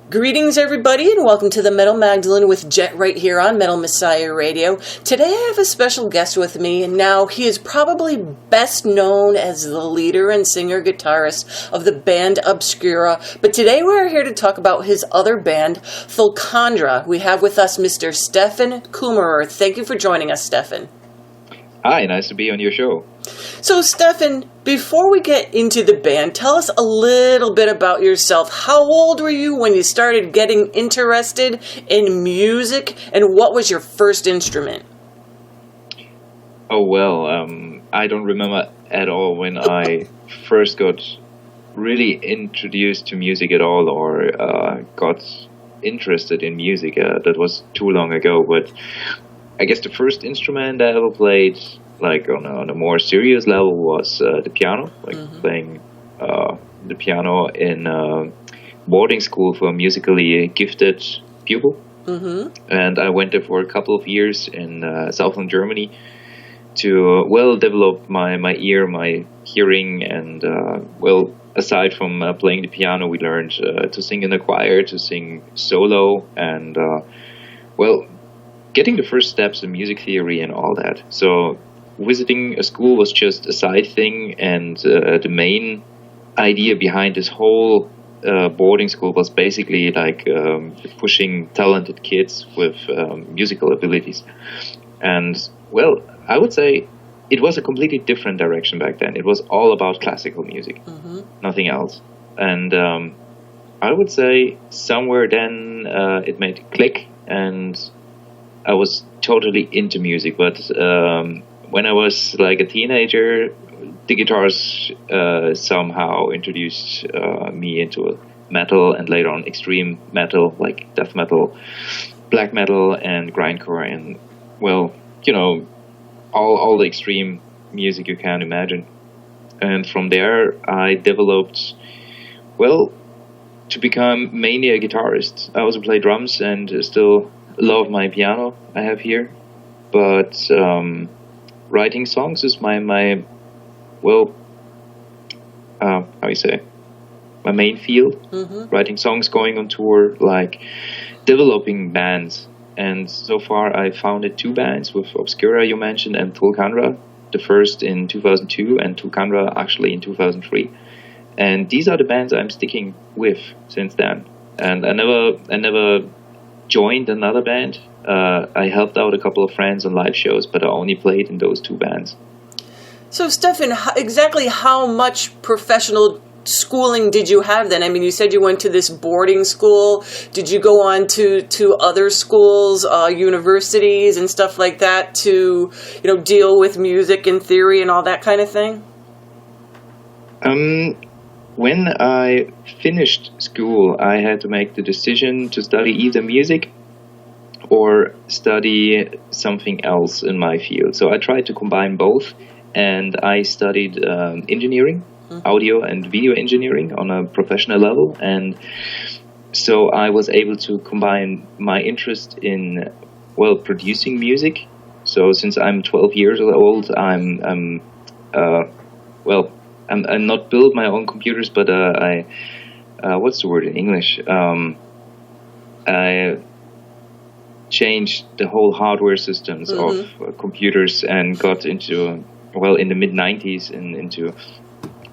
Greetings, everybody, and welcome to the Metal Magdalene with Jet right here on Metal Messiah Radio. Today I have a special guest with me, and now he is probably best known as the leader and singer-guitarist of the band Obscura, but today we're here to talk about his other band, Thulcandra. We have with us Mr. Steffen Kummerer. Thank you for joining us, Steffen. Hi, nice to be on your show. So, Steffen, before we get into the band, tell us a little bit about yourself. How old were you when you started getting interested in music, and what was your first instrument? Oh, well, I don't remember at all when I first got really introduced to music at all, or got interested in music. That was too long ago, but I guess the first instrument I ever played, like on a more serious level, was the piano. Playing the piano in boarding school for a musically gifted pupil. And I went there for a couple of years in southern Germany to develop my ear, my hearing, and aside from playing the piano, we learned to sing in a choir, to sing solo, and getting the first steps in music theory and all that. So visiting a school was just a side thing, and the main idea behind this whole boarding school was basically like pushing talented kids with musical abilities. And I would say it was a completely different direction back then. It was all about classical music, nothing else. And I would say somewhere then it made a click, and I was totally into music. But when I was like a teenager, the guitars somehow introduced me into metal, and later on extreme metal, like death metal, black metal, and grindcore, and all the extreme music you can imagine. And from there I developed to become mainly a guitarist. I also play drums and still love my piano I have here, but writing songs is my main field. Writing songs, going on tour, like developing bands. And so far I founded two bands with Obscura, you mentioned, and Thulcandra, the first in 2002 and Thulcandra actually in 2003. And these are the bands I'm sticking with since then. And I never joined another band. I helped out a couple of friends on live shows, but I only played in those two bands. So, Steffen, exactly how much professional schooling did you have then? I mean, you said you went to this boarding school. Did you go on to other schools, universities and stuff like that to, deal with music and theory and all that kind of thing? When I finished school, I had to make the decision to study either music or study something else in my field. So I tried to combine both, and I studied engineering, audio and video engineering on a professional level. And so I was able to combine my interest in, producing music. So since I'm 12 years old, I'm not build my own computers, but I what's the word in English? I changed the whole hardware systems of computers and got into in the mid-90s into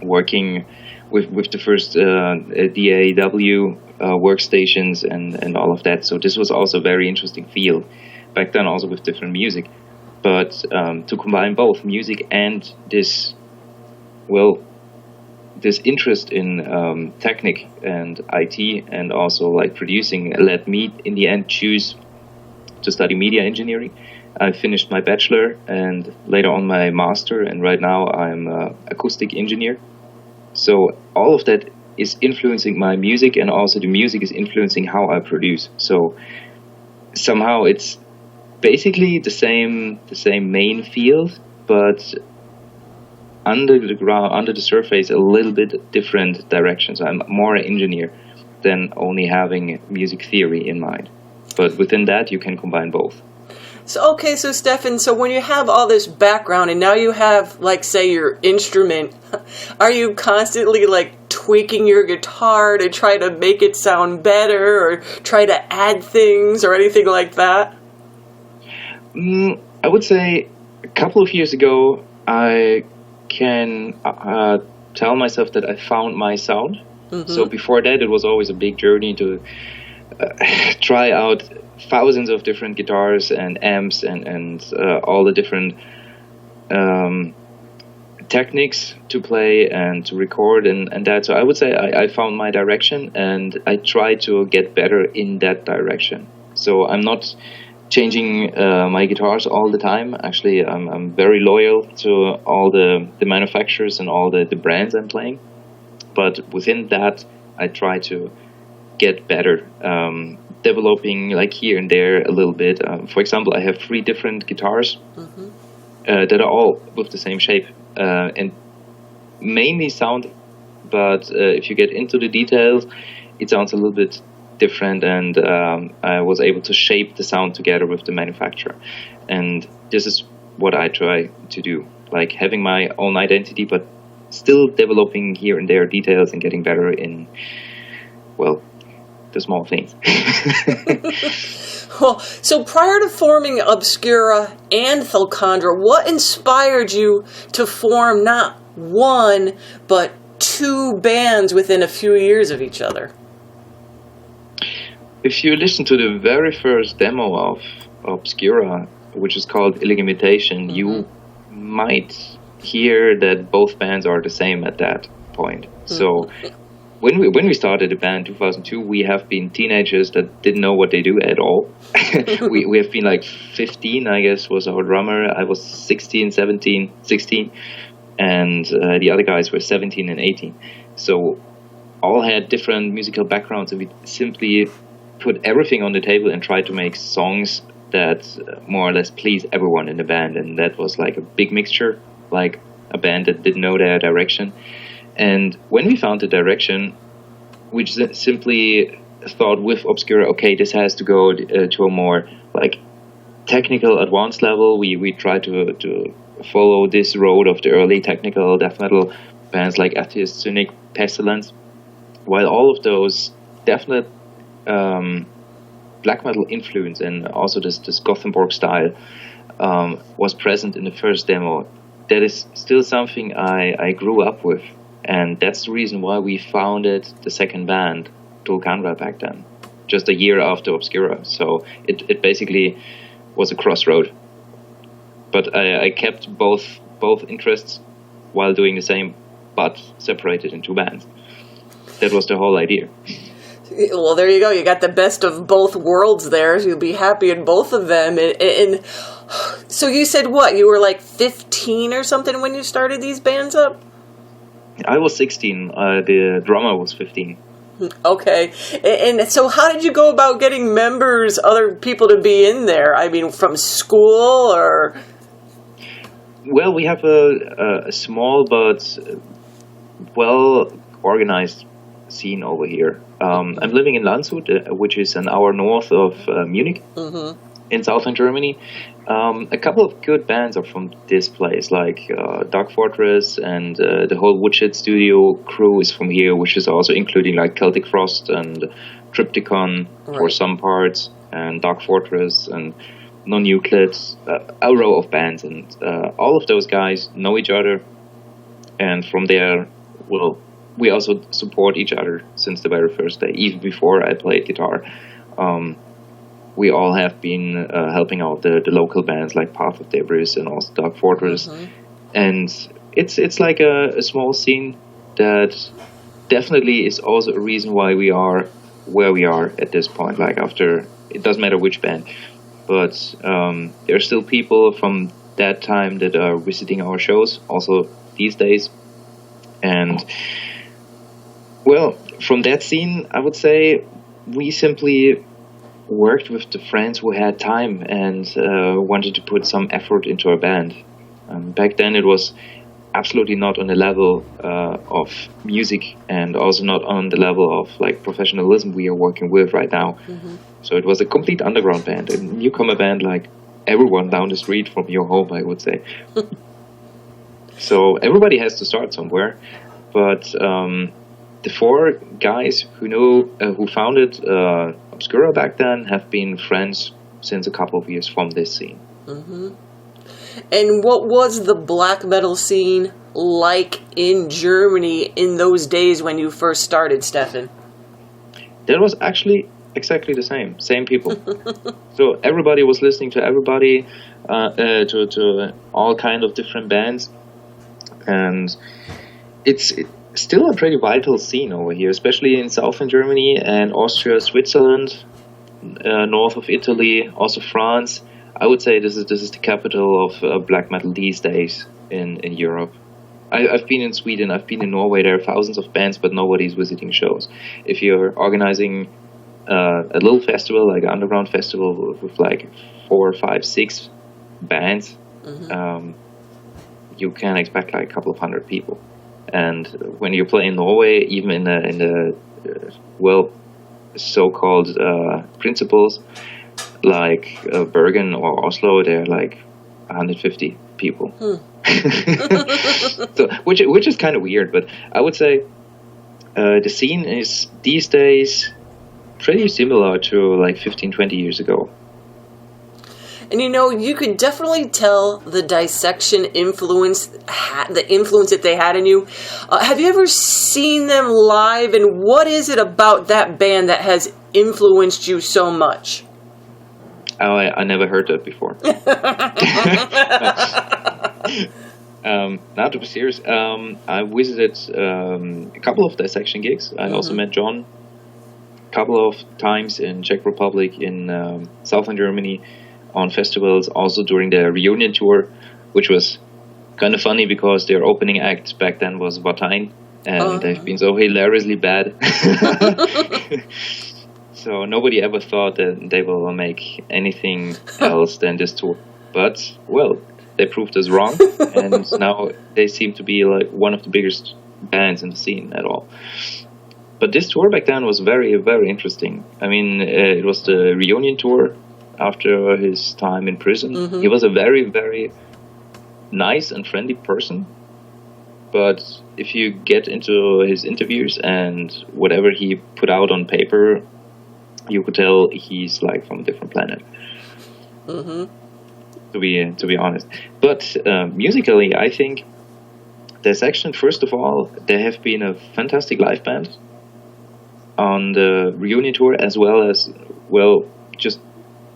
working with the first DAW workstations and all of that. So this was also a very interesting field back then, also with different music. But to combine both music and this interest in technique and IT and also like producing led me in the end choose to study media engineering. I finished my bachelor and later on my master, and right now I'm an acoustic engineer. So all of that is influencing my music, and also the music is influencing how I produce. So somehow it's basically the same main field, but under the surface, a little bit different direction. So I'm more an engineer than only having music theory in mind. But within that, you can combine both. So Stefan, so when you have all this background and now you have, like, say, your instrument, are you constantly, like, tweaking your guitar to try to make it sound better or try to add things or anything like that? I would say a couple of years ago, I can tell myself that I found my sound. So before that, it was always a big journey to try out thousands of different guitars and amps and all the different techniques to play and to record and that. So I would say I found my direction and I try to get better in that direction. So I'm not changing my guitars all the time. Actually, I'm very loyal to all the manufacturers and all the brands I'm playing. But within that, I try to get better, developing like here and there a little bit. For example, I have 3 different guitars that are all with the same shape and mainly sound. But if you get into the details, it sounds a little bit different, and I was able to shape the sound together with the manufacturer. And this is what I try to do, like having my own identity, but still developing here and there details and getting better in, well, the small things. Well, so prior to forming Obscura and Thulcandra, what inspired you to form not one, but 2 bands within a few years of each other? If you listen to the very first demo of Obscura, which is called Illegimitation, you might hear that both bands are the same at that point. So when we started the band in 2002, we have been teenagers that didn't know what they do at all. we have been like 15, I guess, was our drummer. I was 16, 17, 16, and the other guys were 17 and 18. So all had different musical backgrounds, and we simply put everything on the table and tried to make songs that more or less please everyone in the band. And that was like a big mixture, like a band that didn't know their direction. And when we found the direction, we just simply thought with Obscura, okay, this has to go to a more like technical, advanced level. We try to follow this road of the early technical death metal bands like Atheist, Cynic, Pestilence, while all of those definite black metal influence and also this Gothenburg style was present in the first demo. That is still something I grew up with, and that's the reason why we founded the second band, Thulcandra, back then, just a year after Obscura. So it basically was a crossroad. But I kept both interests while doing the same, but separated in 2 bands. That was the whole idea. Well, there you go. You got the best of both worlds there. You'll be happy in both of them. And so you said what? You were like 15 or something when you started these bands up? I was 16. The drummer was 15. Okay. And so how did you go about getting members, other people to be in there? I mean, from school or... Well, we have a small but well-organized scene over here. I'm living in Landshut, which is an hour north of Munich, in southern Germany. A couple of good bands are from this place, like Dark Fortress, and the whole Woodshit Studio crew is from here, which is also including like Celtic Frost and Triptychon for some parts, and Dark Fortress and Non-Euclid, a row of bands, and all of those guys know each other, and from there, well, we also support each other since the very first day. Even before I played guitar, we all have been helping out the local bands like Path of Debris and also Dark Fortress, and it's like a small scene that definitely is also a reason why we are where we are at this point. Like after, it doesn't matter which band, but there are still people from that time that are visiting our shows also these days. And well, from that scene, I would say we simply worked with the friends who had time and wanted to put some effort into our band. Back then it was absolutely not on the level of music, and also not on the level of like professionalism we are working with right now. So it was a complete underground band, a newcomer band, like everyone down the street from your home, I would say. So everybody has to start somewhere, but the four guys who founded Obscura back then have been friends since a couple of years from this scene. Mm-hmm. And what was the black metal scene like in Germany in those days when you first started, Steffen? That was actually exactly the same people. So everybody was listening to everybody, to all kind of different bands, and it's still a pretty vital scene over here, especially in southern Germany and Austria, Switzerland, north of Italy, also France. I would say this is the capital of black metal these days in Europe. I've been in Sweden, I've been in Norway. There are thousands of bands, but nobody's visiting shows. If you're organizing a little festival, like an underground festival with like 4, 5, 6 bands, you can expect like a couple of hundred people. And when you play in Norway, even in the so-called principals like Bergen or Oslo, they're like 150 people. So, which is kind of weird, but I would say the scene is these days pretty similar to like 15, 20 years ago. And you could definitely tell the Dissection influence, the influence that they had in you. Have you ever seen them live, and what is it about that band that has influenced you so much? Oh, I never heard that before. Now to be serious, I visited a couple of Dissection gigs. I also met John a couple of times in Czech Republic, in southern Germany, on festivals, also during their reunion tour, which was kind of funny because their opening act back then was Vatain, and they've been so hilariously bad. So nobody ever thought that they will make anything else than this tour. But, well, they proved us wrong, and now they seem to be like one of the biggest bands in the scene at all. But this tour back then was very, very interesting. I mean, it was the reunion tour after his time in prison. He was a very, very nice and friendly person. But if you get into his interviews and whatever he put out on paper, you could tell he's like from a different planet. To be honest. But musically, I think Dissection, first of all, they have been a fantastic live band on the reunion tour, as well as, well, just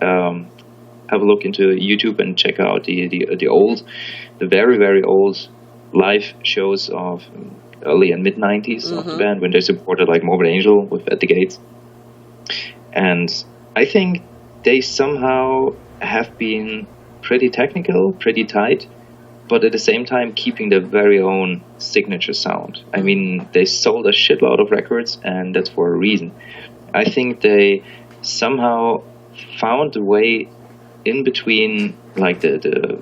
have a look into YouTube and check out the very, very old live shows of early and mid 90s of the band, when they supported like Morbid Angel with At the Gates. And I think they somehow have been pretty technical, pretty tight, but at the same time keeping their very own signature sound. I mean, they sold a shitload of records, and that's for a reason. I think they somehow found a way in between, like the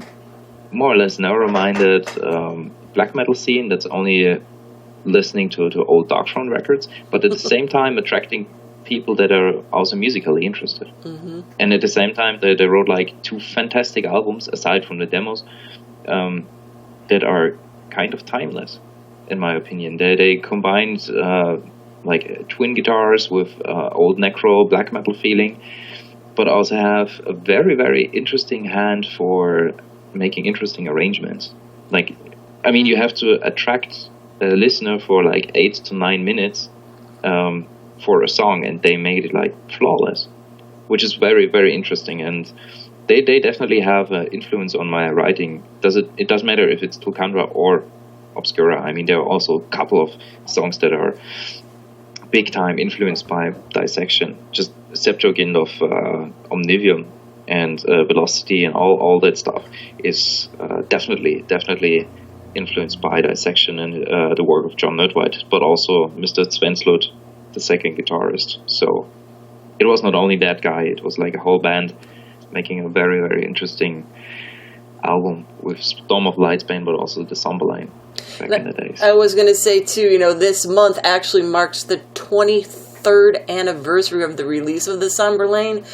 more or less narrow-minded black metal scene that's only listening to old Darkthrone records, but at the same time attracting people that are also musically interested. And at the same time, they wrote like 2 fantastic albums, aside from the demos, that are kind of timeless, in my opinion. They combined like twin guitars with old necro black metal feeling, but also have a very, very interesting hand for making interesting arrangements. Like, I mean, you have to attract a listener for like 8 to 9 minutes for a song, and they made it like flawless, which is very, very interesting. And they definitely have influence on my writing. It doesn't matter if it's Thulcandra or Obscura. I mean, there are also a couple of songs that are big time influenced by Dissection. Just Septuagint of Omnivium and Velocity and all that stuff is definitely influenced by Dissection and the work of John Nerdwhite, but also Mr. Svenslut, the second guitarist. So it was not only that guy, it was like a whole band making a very, very interesting album with Storm of Lightsbane, but also the Somberline back in the days. I was going to say, too, this month actually marks the 23rd anniversary of the release of the Somberline.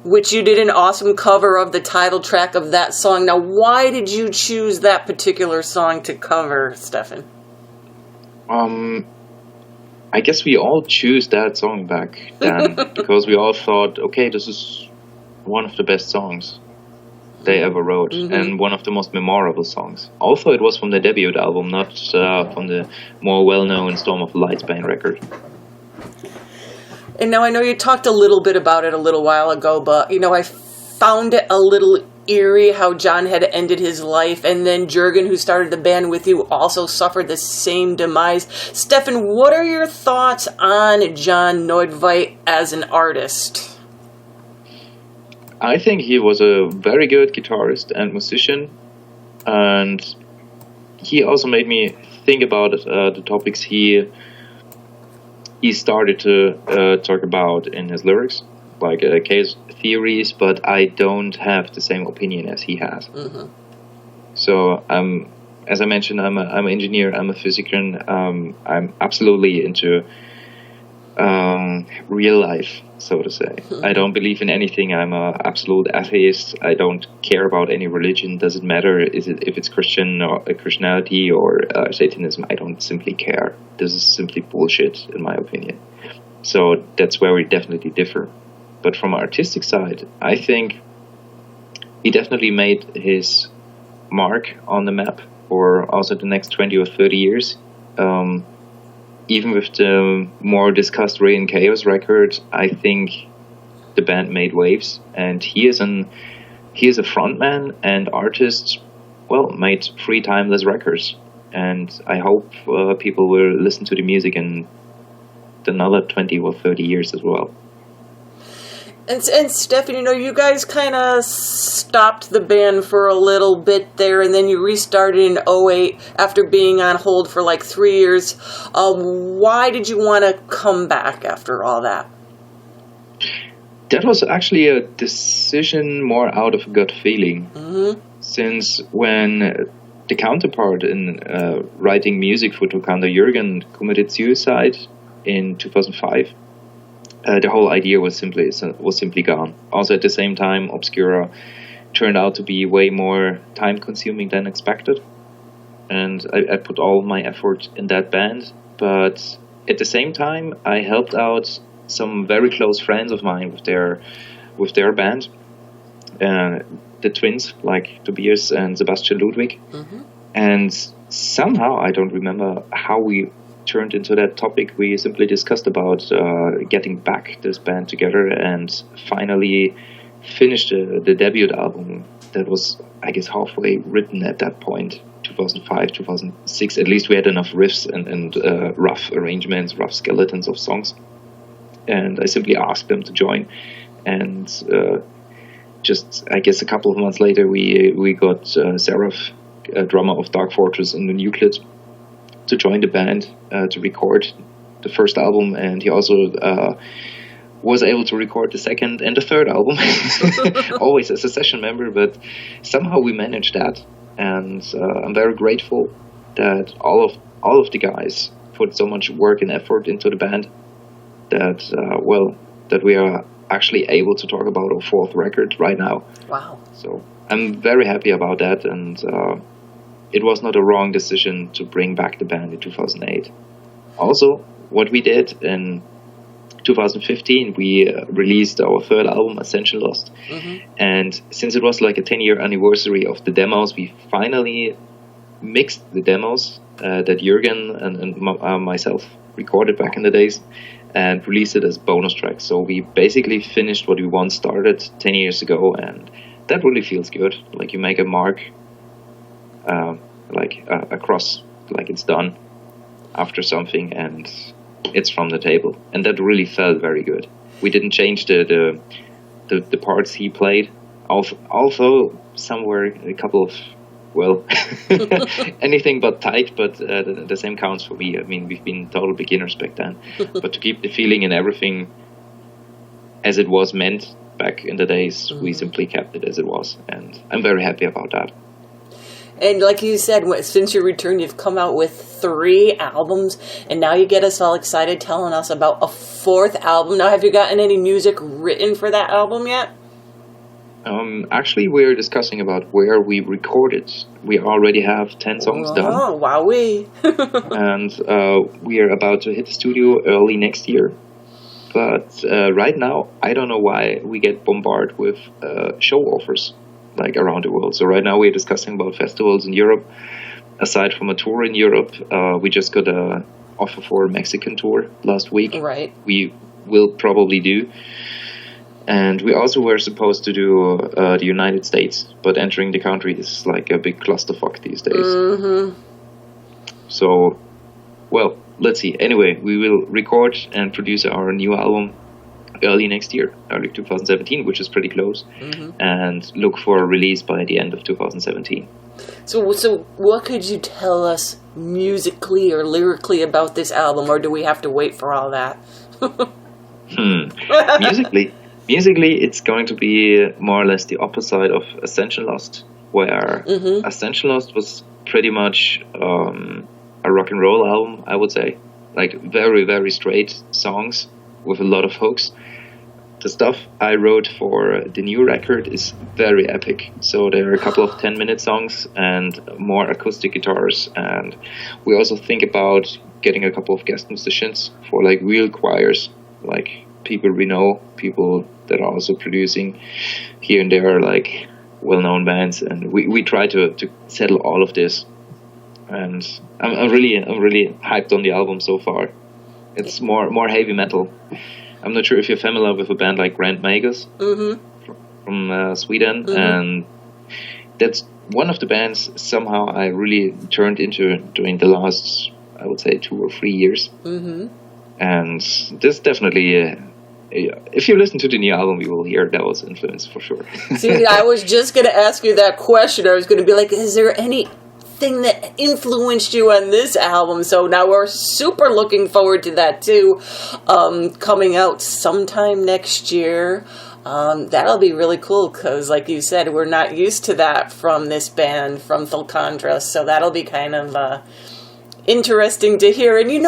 which you did an awesome cover of the title track of that song. Now, why did you choose that particular song to cover, Steffen? I guess we all choose that song back then because we all thought, okay, this is one of the best songs they ever wrote, and one of the most memorable songs. Also, it was from the debut album, not from the more well-known Storm of the Lights band record. And now I know you talked a little bit about it a little while ago, but, I found it a little eerie how John had ended his life, and then Jürgen, who started the band with you, also suffered the same demise. Steffen, what are your thoughts on John Neudveit as an artist? I think he was a very good guitarist and musician, and he also made me think about the topics he started to talk about in his lyrics, like case theories, but I don't have the same opinion as he has. So, as I mentioned, I'm an engineer, I'm a physician, I'm absolutely into real life, so to say. I don't believe in anything. I'm an absolute atheist. I don't care about any religion. Doesn't matter if it's Christian or Christianity or Satanism. I don't simply care. This is simply bullshit, in my opinion. So that's where we definitely differ. But from an artistic side, I think he definitely made his mark on the map for also the next 20 or 30 years. Even with the more discussed Ray and Chaos record, I think the band made waves, and he is a frontman and artist. Well, made 3 timeless records, and I hope people will listen to the music in another 20 or 30 years as well. And Steffen, you guys kind of stopped the band for a little bit there, and then you restarted in 2008 after being on hold for like 3 years. Why did you want to come back after all that? That was actually a decision more out of gut feeling. Since when the counterpart in writing music for Thulcandra, Jürgen, committed suicide in 2005, the whole idea was simply gone. Also, at the same time, Obscura turned out to be way more time-consuming than expected, and I put all my effort in that band. But at the same time, I helped out some very close friends of mine with their band, the twins, like Tobias and Sebastian Ludwig, and somehow, I don't remember how we turned into that topic. We simply discussed about getting back this band together and finally finished the debut album that was, I guess, halfway written at that point, 2005, 2006. At least we had enough riffs and rough arrangements, rough skeletons of songs. And I simply asked them to join. And just, I guess, a couple of months later, we got Seraph, drummer of Dark Fortress and the Nucleus, to join the band to record the first album, and he also was able to record the second and the third album, always as a session member, but somehow we managed that, and I'm very grateful that all of the guys put so much work and effort into the band that we are actually able to talk about our 4th record right now. Wow. So I'm very happy about that, and it was not a wrong decision to bring back the band in 2008. Also, what we did in 2015, we released our 3rd album, Ascension Lost. And since it was like a 10-year anniversary of the demos, we finally mixed the demos that Jürgen and myself recorded back in the days and released it as bonus tracks. So we basically finished what we once started 10 years ago, and that really feels good. Like you make a mark, a cross, like it's done after something, and it's from the table, and that really felt very good. We didn't change the parts he played, although somewhere a couple of anything but tight, but the same counts for me. I mean, we've been total beginners back then, but to keep the feeling and everything as it was meant back in the days, we simply kept it as it was, and I'm very happy about that. And like you said, since your return, you've come out with 3 albums, and now you get us all excited telling us about a 4th album. Now, have you gotten any music written for that album yet? Actually, we're discussing about where we recorded. We already have 10 songs done. Oh, wowee. And we are about to hit the studio early next year. But right now, I don't know why we get bombarded with show offers like around the world. So right now we're discussing about festivals in Europe. Aside from a tour in Europe, we just got a offer for a Mexican tour last week. Right. We will probably do. And we also were supposed to do the United States, but entering the country is like a big clusterfuck these days. Mm-hmm. So, well, let's see. Anyway, we will record and produce our new album early next year, early 2017, which is pretty close, and look for a release by the end of 2017. So what could you tell us musically or lyrically about this album, or do we have to wait for all that? Musically, it's going to be more or less the opposite of Ascension Lost, where Ascension Lost was pretty much a rock and roll album, I would say. Like very, very straight songs with a lot of hooks. The stuff I wrote for the new record is very epic. So there are a couple of 10-minute songs and more acoustic guitars. And we also think about getting a couple of guest musicians for like real choirs, like people we know, people that are also producing here and there, like well-known bands. And we try to settle all of this. And I'm really hyped on the album so far. It's more heavy metal. I'm not sure if you're familiar with a band like Grand Magus from Sweden, and that's one of the bands somehow I really turned into during the last, I would say, 2 or 3 years. And this definitely, if you listen to the new album, you will hear that was influence for sure. See, I was just going to ask you that question. I was going to be like, is there anything that influenced you on this album? So now we're super looking forward to that too, coming out sometime next year. That'll be really cool because, like you said, we're not used to that from this band, from Thulcandra, so that'll be kind of interesting to hear. And you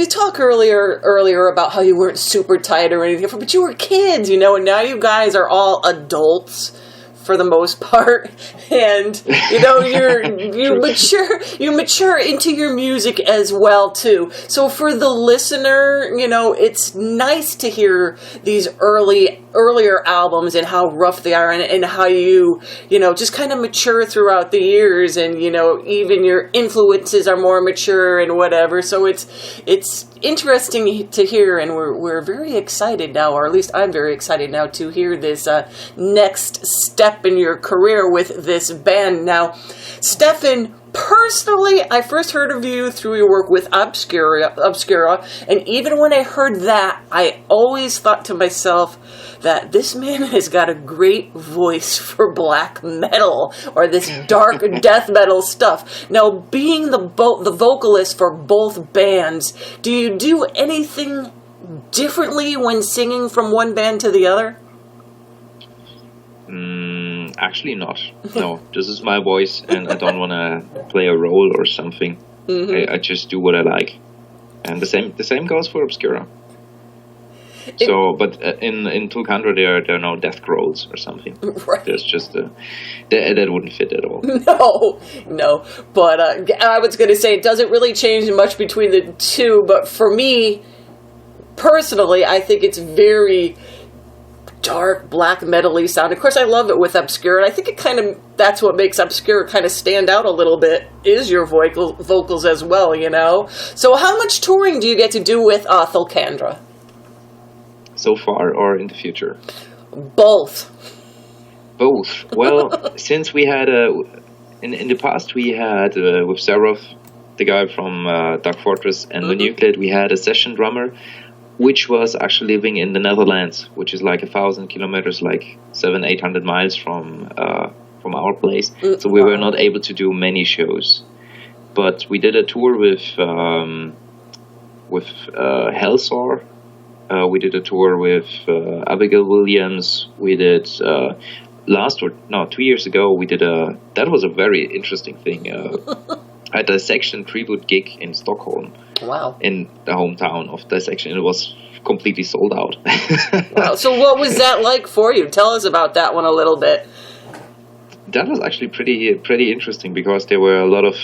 talk earlier about how you weren't super tight or anything, but you were kids, and now you guys are all adults for the most part, and you mature into your music as well too. So for the listener, it's nice to hear these earlier albums and how rough they are, and how you just kind of mature throughout the years, and even your influences are more mature and whatever. So it's interesting to hear, and we're very excited now, or at least I'm very excited now to hear this next step in your career with this band. Now, Steffen, personally, I first heard of you through your work with Obscura, and even when I heard that, I always thought to myself that this man has got a great voice for black metal, or this dark death metal stuff. Now, being the vocalist for both bands, do you do anything differently when singing from one band to the other? Actually not. No, this is my voice, and I don't want to play a role or something. I just do what I like, and the same goes for Obscura. But in Thulcandra there are no death growls or something. Right. There's just that wouldn't fit at all. No. But I was going to say it doesn't really change much between the two. But for me personally, I think it's very dark black metal-y sound. Of course, I love it with Obscura, and I think that's what makes Obscura kind of stand out a little bit, is your vocals as well, So how much touring do you get to do with Thulcandra? So far, or in the future? Both. Well, since we had in the past we had with Seraph, the guy from Dark Fortress, and the Nucleate, we had a session drummer, which was actually living in the Netherlands, which is like 1,000 kilometers, like 700-800 miles from our place. So we were not able to do many shows, but we did a tour with Hellsaw. We did a tour with Abigail Williams. We did 2 years ago. We did that was a very interesting thing. A Dissection tribute gig in Stockholm. Wow. In the hometown of Dissection. It was completely sold out. Wow. So what was that like for you? Tell us about that one a little bit. That was actually pretty interesting, because there were a lot of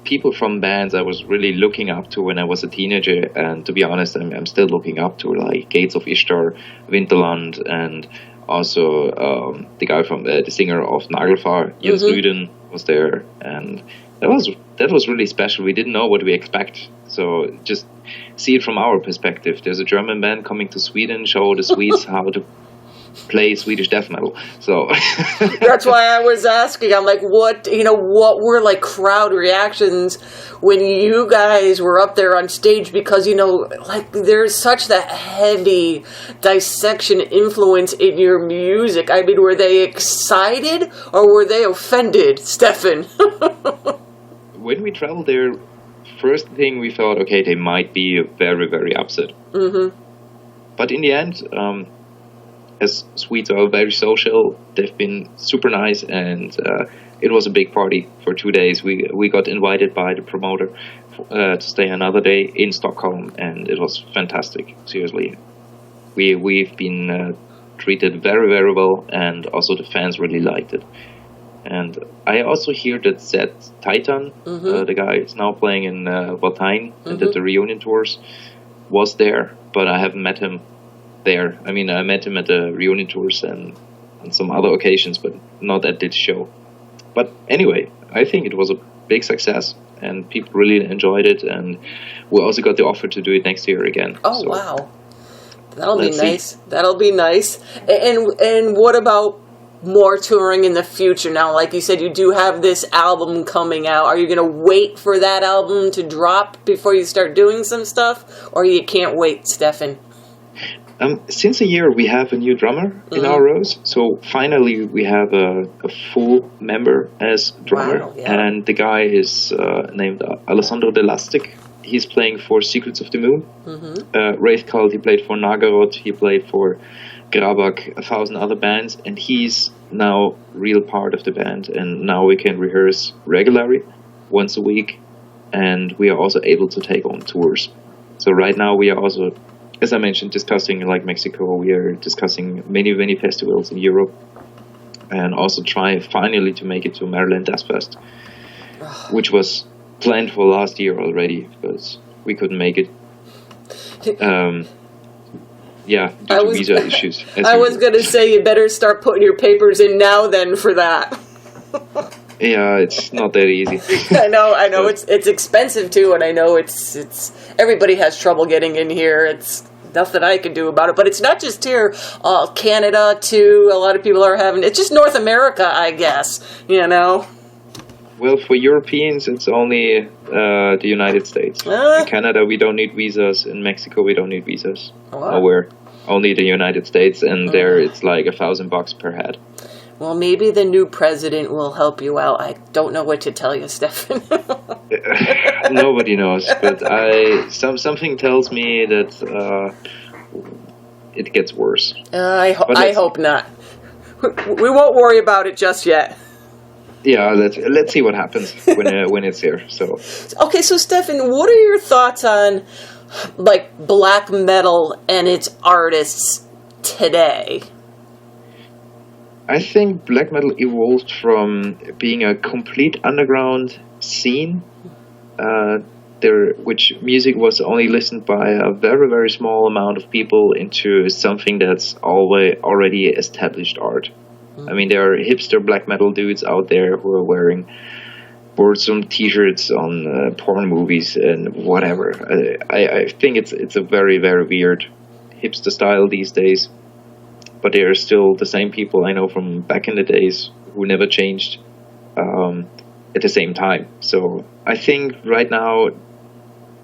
people from bands I was really looking up to when I was a teenager, and to be honest, I'm still looking up to, like Gates of Ishtar, Winterland, and also the guy from the singer of Nagelfar, Jens Rüden, was there, and that was really special. We didn't know what we expect, so just see it from our perspective. There's a German band coming to Sweden, show the Swedes how to play Swedish death metal. So that's why I was asking. I'm like, what were like crowd reactions when you guys were up there on stage? Because like there's such that heavy dissection influence in your music. I mean, were they excited or were they offended, Steffen? When we traveled there, first thing we thought, okay, they might be very, very upset. But in the end, as Swedes are very social, they've been super nice, and it was a big party for 2 days. We got invited by the promoter to stay another day in Stockholm, and it was fantastic. Seriously, we've been treated very, very well, and also the fans really liked it. And I also hear that Zed Titan, the guy is now playing in Valtine and did the reunion tours, was there, but I haven't met him there. I mean, I met him at the reunion tours and on some other occasions, but not at this show. But anyway, I think it was a big success, and people really enjoyed it, and we also got the offer to do it next year again. Oh, so, wow. That'll be nice. That'll be nice. And what about more touring in the future now? Like you said, you do have this album coming out. Are you going to wait for that album to drop before you start doing some stuff? Or you can't wait, Steffen? Since a year, we have a new drummer in our rows. So finally, we have a full member as drummer. Wow, yeah. And the guy is named Alessandro Delastic. He's playing for Secrets of the Moon. Wraith Cult, he played for Nagaroth. He played for Grabak, 1,000 other bands. And he's now real part of the band. And now we can rehearse regularly, once a week. And we are also able to take on tours. So right now, we are also, as I mentioned, discussing like Mexico. We are discussing many festivals in Europe, and also try finally to make it to Maryland Death Fest, which was planned for last year already, but we couldn't make it. Due to visa issues. I was going to say you better start putting your papers in now then for that. Yeah, it's not that easy. I know. It's expensive too, and I know it's everybody has trouble getting in here. It's nothing I can do about it. But it's not just here. Canada too. A lot of people are having. It's just North America, I guess. Well, for Europeans, it's only the United States. In Canada, we don't need visas. In Mexico, we don't need visas. Wow. Nowhere. Only the United States, and there it's like $1,000 per head. Well, maybe the new president will help you out. I don't know what to tell you, Steffen. Nobody knows, but something tells me that it gets worse. I hope not. We won't worry about it just yet. Yeah, let's see what happens when it's here. So okay, so Steffen, what are your thoughts on like black metal and its artists today? I think black metal evolved from being a complete underground scene, which music was only listened by a very, very small amount of people, into something that's already established art. I mean, there are hipster black metal dudes out there who are wearing Burzum t-shirts on porn movies and whatever. I think it's a very, very weird hipster style these days. But they are still the same people I know from back in the days who never changed at the same time. So I think right now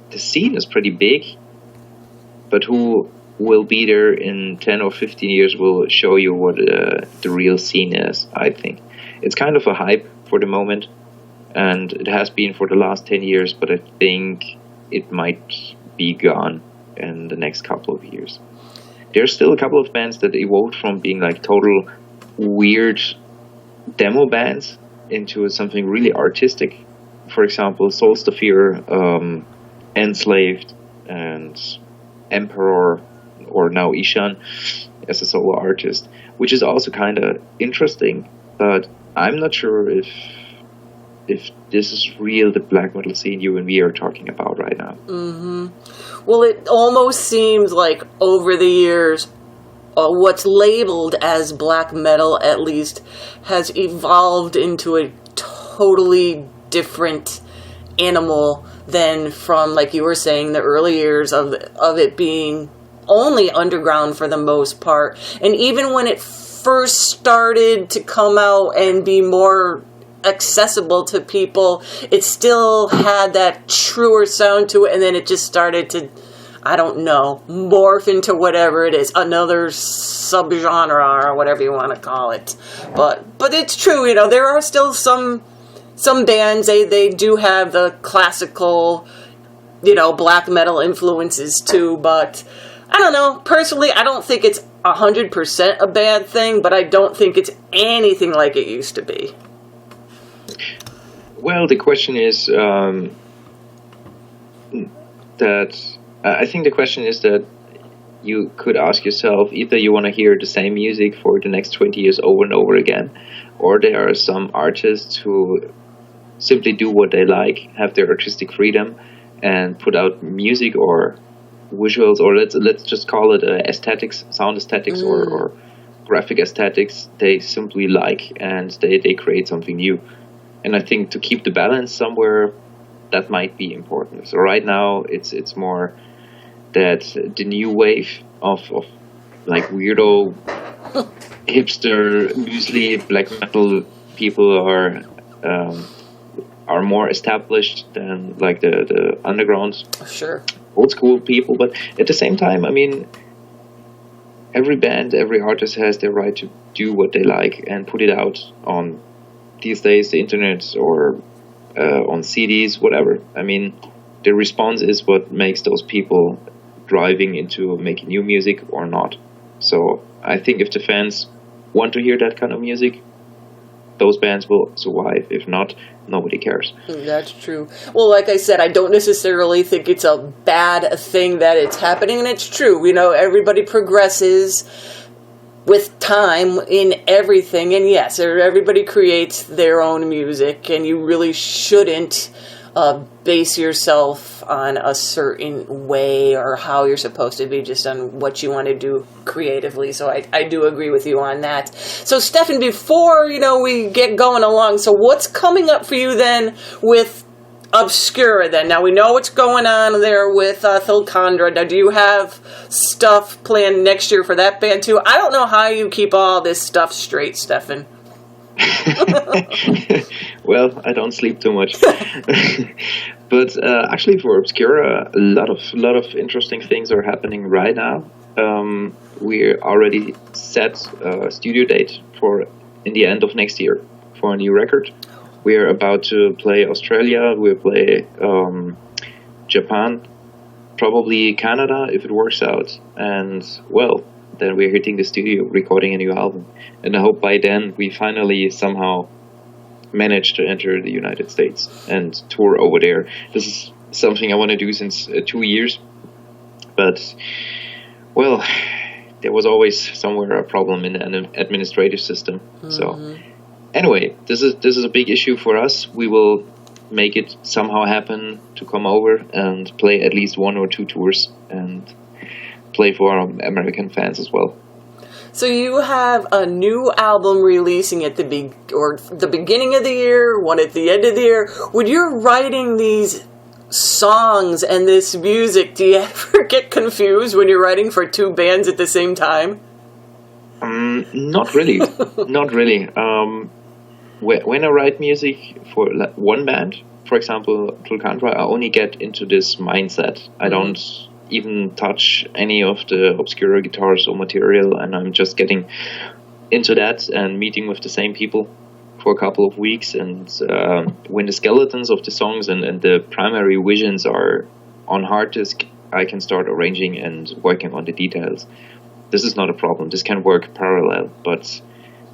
the scene is pretty big, but who will be there in 10 or 15 years will show you what the real scene is, I think. It's kind of a hype for the moment, and it has been for the last 10 years, but I think it might be gone in the next couple of years. There's still a couple of bands that evolved from being like total weird demo bands into something really artistic. For example, Solstafir, Enslaved, and Emperor, or now Ishan, as a solo artist, which is also kind of interesting. But I'm not sure if this is real, the black metal scene you and we are talking about right now. Mm-hmm. Well, it almost seems like over the years, what's labeled as black metal, at least, has evolved into a totally different animal than from, like you were saying, the early years of it being only underground for the most part. And even when it first started to come out and be more accessible to people, it still had that truer sound to it, and then it just started to, I don't know, morph into whatever it is, another subgenre or whatever you want to call it. But it's true, you know, there are still some bands, they do have the classical, you know, black metal influences too, but I don't know, personally, I don't think it's 100% a bad thing, but I don't think it's anything like it used to be. Well, the question is I think the question is that you could ask yourself, either you want to hear the same music for the next 20 years over and over again, or there are some artists who simply do what they like, have their artistic freedom, and put out music or visuals, or let's just call it aesthetics, sound aesthetics, or graphic aesthetics they simply like, and they create something new. And I think to keep the balance somewhere, that might be important. So right now, it's more that the new wave of like weirdo, hipster, muesli, black metal people are more established than like the underground, sure, old school people. But at the same time, I mean, every band, every artist has their right to do what they like and put it out on, these days, the internet, or on CDs, whatever. I mean, the response is what makes those people driving into making new music or not. So I think if the fans want to hear that kind of music, those bands will survive. If not, nobody cares. That's true. Well, like I said, I don't necessarily think it's a bad thing that it's happening, and it's true. You know, everybody progresses with time in everything, and yes, everybody creates their own music, and you really shouldn't base yourself on a certain way or how you're supposed to be, just on what you want to do creatively. So I do agree with you on that. So Steffen, before we get going along, so what's coming up for you then with Obscura then? Now we know what's going on there with Thulcandra. Now do you have stuff planned next year for that band too? I don't know how you keep all this stuff straight, Steffen. Well, I don't sleep too much. But actually for Obscura, a lot of interesting things are happening right now. We already set a studio date for in the end of next year for a new record. We're about to play Australia, we'll play Japan, probably Canada if it works out, and well, then we're hitting the studio, recording a new album. And I hope by then we finally somehow manage to enter the United States and tour over there. This is something I want to do since 2 years, but well, there was always somewhere a problem in the administrative system. Mm-hmm. So anyway, this is a big issue for us. We will make it somehow happen to come over and play at least 1 or 2 tours and play for our American fans as well. So you have a new album releasing at the beginning of the year, one at the end of the year. When you're writing these songs and this music, do you ever get confused when you're writing for 2 bands at the same time? Not really. Not really. When I write music for one band, for example, Thulcandra, I only get into this mindset. I don't even touch any of the Obscura guitars or material, and I'm just getting into that and meeting with the same people for a couple of weeks. And when the skeletons of the songs and the primary visions are on hard disk, I can start arranging and working on the details. This is not a problem. This can work parallel, but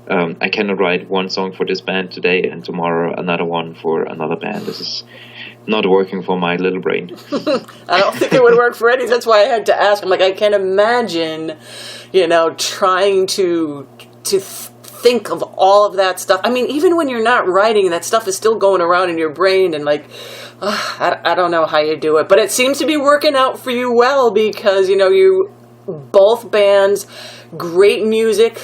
I cannot write one song for this band today and tomorrow another one for another band. not working for my little brain. I don't think it would work for Eddie's. That's why I had to ask. I'm like, I can't imagine, trying to think of all of that stuff. I mean, even when you're not writing, that stuff is still going around in your brain, and I don't know how you do it, but it seems to be working out for you well, because you both bands, great music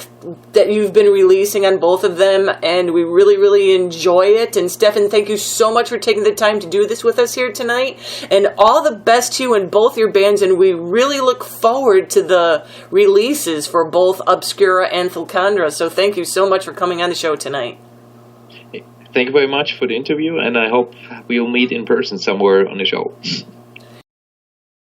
that you've been releasing on both of them, and we really, really enjoy it. And Steffen, thank you so much for taking the time to do this with us here tonight, and all the best to you and both your bands, and we really look forward to the releases for both Obscura and Thulcandra. So thank you so much for coming on the show tonight. Thank you very much for the interview, and I hope we'll meet in person somewhere on the show.